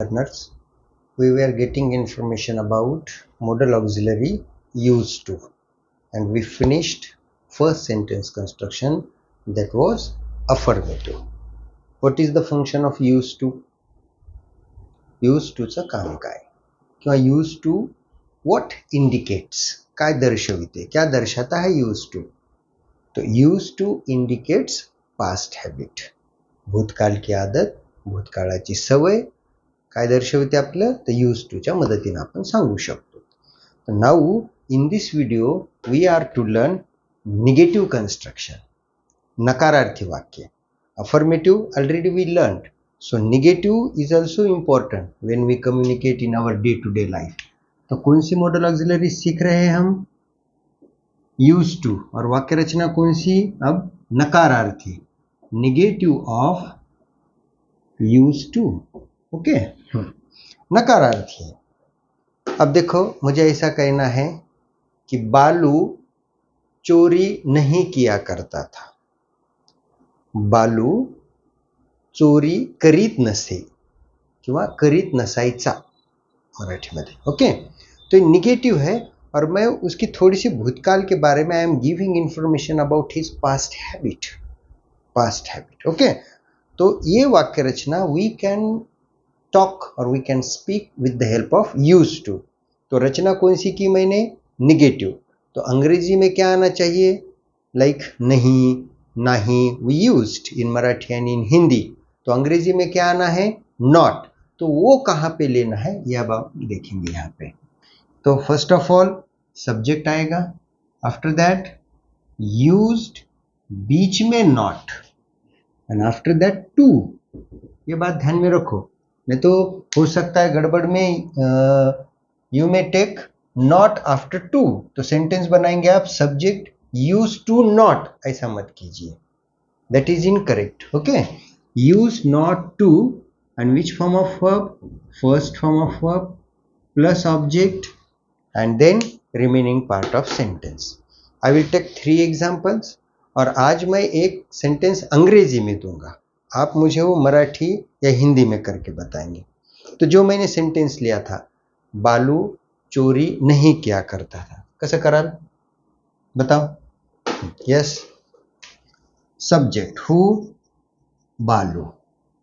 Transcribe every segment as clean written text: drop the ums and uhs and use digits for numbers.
learners, we were getting information about modal auxiliary used to, and we finished first sentence construction, that was affirmative. What is the function of used to? Used to चं काम काय किंवा used to what indicates, काय दर्शविते, क्या दर्शाता है used to? तो used to indicates past habit, भूतकाल की आदत, भूतकाळाची सवय काय दर्शवते आपलं, तर यूज टूच्या मदतीने आपण सांगू शकतो. Now in this video we are to learn negative construction, नकारार्थी वाक्य. Affirmative already we learn, so negative is also important when we communicate in our day to day life. तो कौन सी मॉडल ऑक्सिलरी सीख रहे हैं हम? Use to. और वाक्य रचना कौन सी? अब नकारार्थी, negative of use to. Okay, नकारार्थी. अब देखो, मुझे ऐसा कहना है कि बालू चोरी नहीं किया करता था. बालू चोरी करीत नसे किंवा करीत नसायचा मराठीमध्ये. ओके, तो ये निगेटिव है और मैं उसकी थोड़ी सी भूतकाल के बारे में I am giving information about his past habit. Past habit. Okay, तो ये वाक्य रचना वी कैन टॉक और we can speak with the help of use to. तो रचना कौन सी की मैंने? निगेटिव. तो अंग्रेजी में क्या आना चाहिए? लाइक नहीं, नहीं. We used in Marathi and in Hindi. तो अंग्रेजी में क्या आना है? नॉट. तो वो कहाँ पे लेना है ये अब आप देखेंगे यहाँ पे. तो फर्स्ट ऑफ ऑल सब्जेक्ट आएगा, आफ्टर दैट यूज्ड, बीच में not, and after that to. ये बात ध्यान में रखो, नहीं तो हो सकता है गड़बड़ में you may take not after to, तो सेंटेंस बनाएंगे आप सब्जेक्ट यूज टू नॉट, ऐसा मत कीजिए, that is incorrect. Okay, use not to and which form of verb? First form of verb plus object and then remaining part of sentence. I will take 3 examples और आज मैं एक sentence अंग्रेजी में दूंगा, आप मुझे वो मराठी या हिंदी में करके बताएंगे. तो जो मैंने सेंटेंस लिया था, बालू चोरी नहीं किया करता था, कसं कराल बताओ? Yes, subject who, Balu.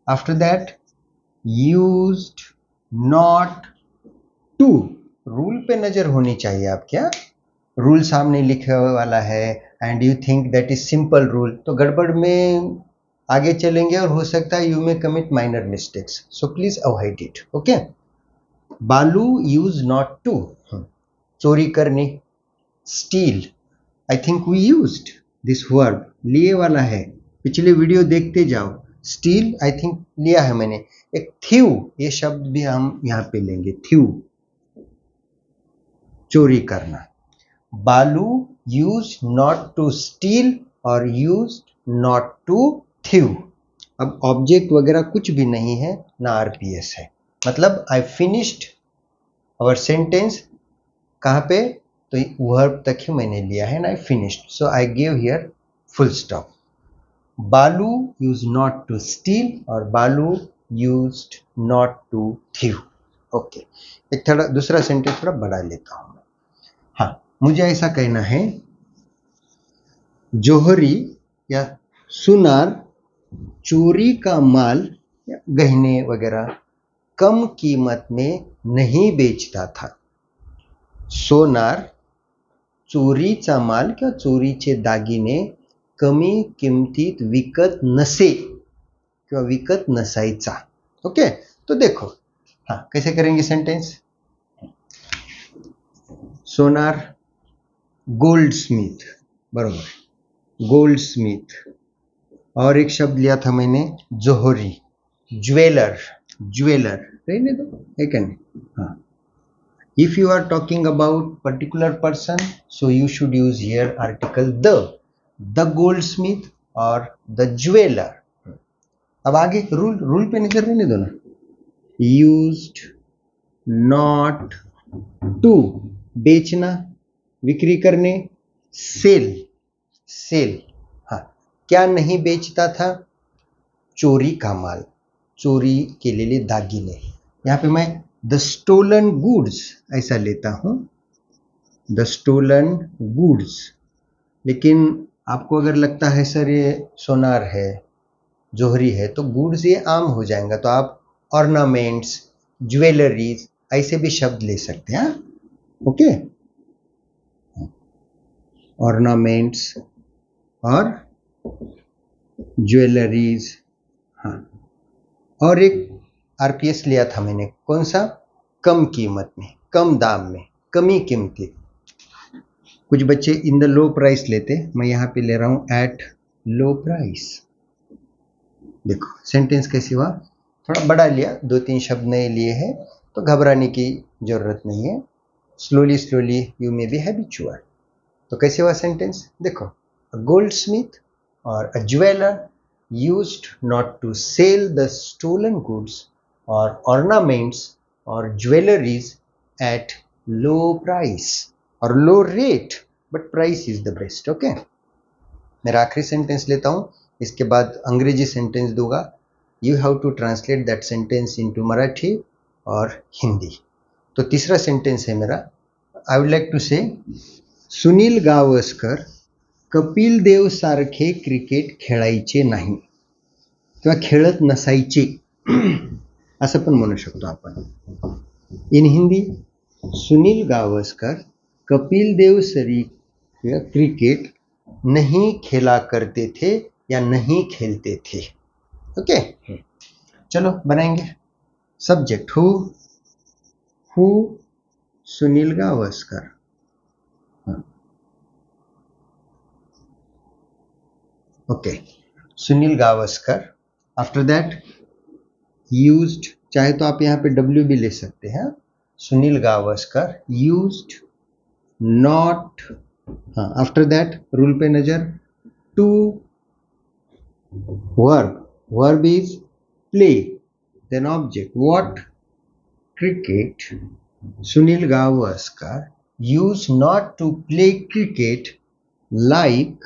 After that used not to. Rule पे नजर होनी चाहिए आप. क्या रूल सामने लिखे वाला है and you think that is simple rule, तो गड़बड़ में आगे चलेंगे और हो सकता है you may commit minor mistakes, so please avoid it. Okay, Balu use not to. चोरी करने, steal. I think we used this verb, लिए वाला है, पिछले वीडियो देखते जाओ. स्टील आई थिंक लिया है मैंने. एक थीव, ये शब्द भी हम यहाँ पे लेंगे, थीव, चोरी करना. बालू यूज नॉट टू स्टील और यूज नॉट टू थीव. अब ऑब्जेक्ट वगैरह कुछ भी नहीं है, ना आरपीएस है, मतलब आई फिनिश्ड आवर सेंटेंस. कहाँ पे? तो वर्ब तक ही मैंने लिया है ना, I finished, so I give here full stop. Balu use not to steal और Balu used not to thieve. Okay, एक थोड़ा दूसरा सेंटेंस थोड़ा बढ़ा लेता हूं. हाँ, मुझे ऐसा कहना है, जोहरी या सुनार चोरी का माल, गहने वगैरह कम कीमत में नहीं बेचता था. सोनार चोरीचा माल किंवा चोरीचे दागिने कमी किमतीत विकत नसे किंवा विकत नसायचा. ओके, तो देखो, हाँ कैसे करेंगे सेंटेंस? सोनार, गोल्ड स्मिथ, बरोबर, गोल्ड स्मिथ. और एक शब्द लिया था मैंने, जोहरी, ज्वेलर, ज्वेलर, रहने दो, है क्या नहीं? हाँ. If you are talking about particular person, so you should use here article the goldsmith or the jeweler. अब आगे रूल पे नजर रहने दो ना. Used not to, बेचना, विक्री करने, सेल, सेल. हाँ, क्या नहीं बेचता था? चोरी का माल, चोरी केलेले दागिने. यहाँ पे मैं द स्टोलन गुड्स ऐसा लेता हूँ, द स्टोलन गुड्स। लेकिन आपको अगर लगता है सर ये सोनार है, जोहरी है, तो गुड्स ये आम हो जाएगा, तो आप ऑर्नामेंट्स, ज्वेलरीज ऐसे भी शब्द ले सकते हैं। ओके, ऑर्नामेंट्स और ज्वेलरीज। हाँ, और एक आरपीएस लिया था मैंने, कौन सा? कम कीमत में, कम दाम में, कमी कीमती। कुछ बच्चे इन द लो प्राइस लेते, मैं यहाँ पे ले रहा हूँ एट लो प्राइस। देखो सेंटेंस कैसी हुआ, थोड़ा बड़ा लिया, 2-3 शब्द नए लिए हैं, तो घबराने की जरूरत नहीं है। Slowly slowly you may be habitual. तो कैसे हुआ सेंटेंस देखो, अ गोल्ड स्मिथ और अ jeweller used not to sell the stolen goods or ornaments or jewelries at low price or low rate, but price is the best. Okay, मेरा आखिरी sentence लेता हूं, इसके बाद अंग्रेजी सेंटेंस दूंगा। You have to translate that sentence into Marathi और हिंदी। तो तीसरा सेंटेंस है मेरा, आई वुड लाइक टू से, सुनील गावस्कर कपिल देव सारखे क्रिकेट खेळायचे नाही किंवा खेळत नसायचे असं पण म्हणू शकतो आपण। इन हिंदी, सुनील गावस्कर कपिल देव सरी क्रिकेट नहीं खेला करते थे या नहीं खेलते थे। ओके, चलो बनाएंगे। Subject who Sunil Gavaskar. Okay, Sunil Gavaskar. After that used, चाहे तो आप यहाँ पे डब्ल्यू भी ले सकते हैं। सुनील गावस्कर यूज्ड नॉट, हाँ, आफ्टर दैट रूल पे नजर, to verb is play, then object what, cricket. Sunil Gavaskar use not to play cricket like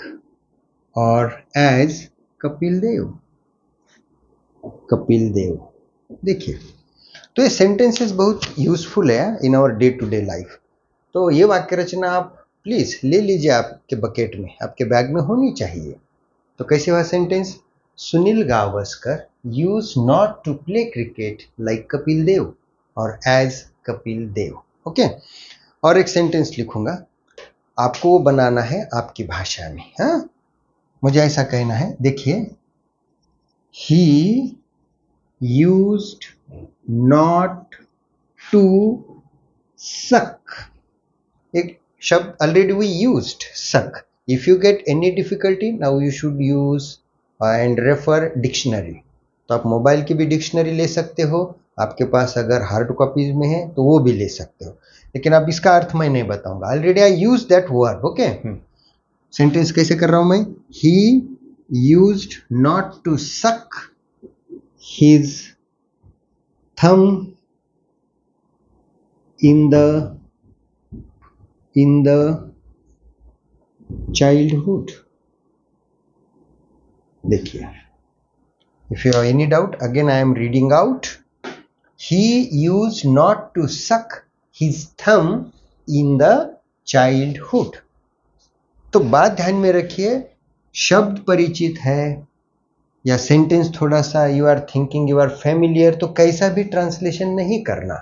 और एज कपिल देव। कपिल देव, देखिए, तो ये सेंटेंसेस बहुत यूजफुल है in our day to day life. तो ये वाक्य रचना आप प्लीज ले लीजिए, आपके बकेट में, आपके बैग में होनी चाहिए। तो कैसे हुआ sentence, Sunil Gavaskar use not to play cricket like Kapil Dev और एज कपिल देव। ओके, और एक सेंटेंस लिखूंगा, आपको वो बनाना है आपकी भाषा में। हाँ, मुझे ऐसा कहना है, देखिए, ही used not to suck, एक शब्द already we used, suck. If you get any difficulty, now you should use and refer dictionary. तो आप मोबाइल की भी डिक्शनरी ले सकते हो, आपके पास अगर हार्ड कॉपीज में है तो वो भी ले सकते हो, लेकिन अब इसका अर्थ मैं नहीं बताऊंगा, already I use that verb. Okay, sentence कैसे कर रहा हूं मैं, he used not to suck his thumb in the childhood। देखिए, if you have any doubt, again I am reading out, he used not to suck his thumb in the childhood। तो बात ध्यान में रखिए, शब्द परिचित है या सेंटेंस थोड़ा सा you are thinking, you are familiar, तो कैसा भी ट्रांसलेशन नहीं करना।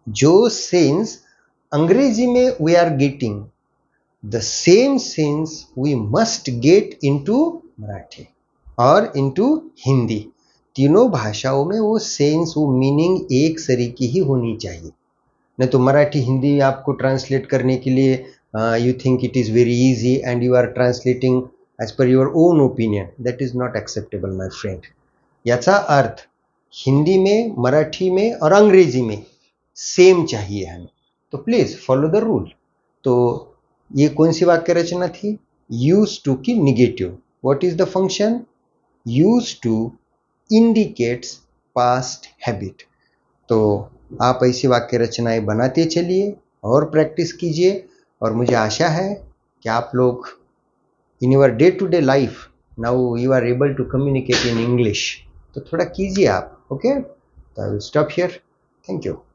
जो सेंस अंग्रेजी में we are getting, the same sense we must get into Marathi और इनटू हिंदी। तीनों भाषाओं में वो सेंस, वो मीनिंग एक सरीकी ही होनी चाहिए। नहीं तो मराठी हिंदी आपको ट्रांसलेट करने के लिए you think it is very easy and you are translating as per your own opinion, that is not acceptable my friend। याचा अर्थ हिंदी में, मराठी में और अंग्रेजी में सेम चाहिए हमें, तो प्लीज फॉलो द रूल। तो ये कौन सी वाक्य रचना थी, यूज टू की negative, what is the function, use to indicates past habit. तो आप ऐसी वाक्य रचनाएं बनाते चलिए और प्रैक्टिस कीजिए, और मुझे आशा है कि आप लोग in your day to day life now you are able to communicate in English। तो थोड़ा कीजिए आप। ओके, तो I will stop here. Thank you.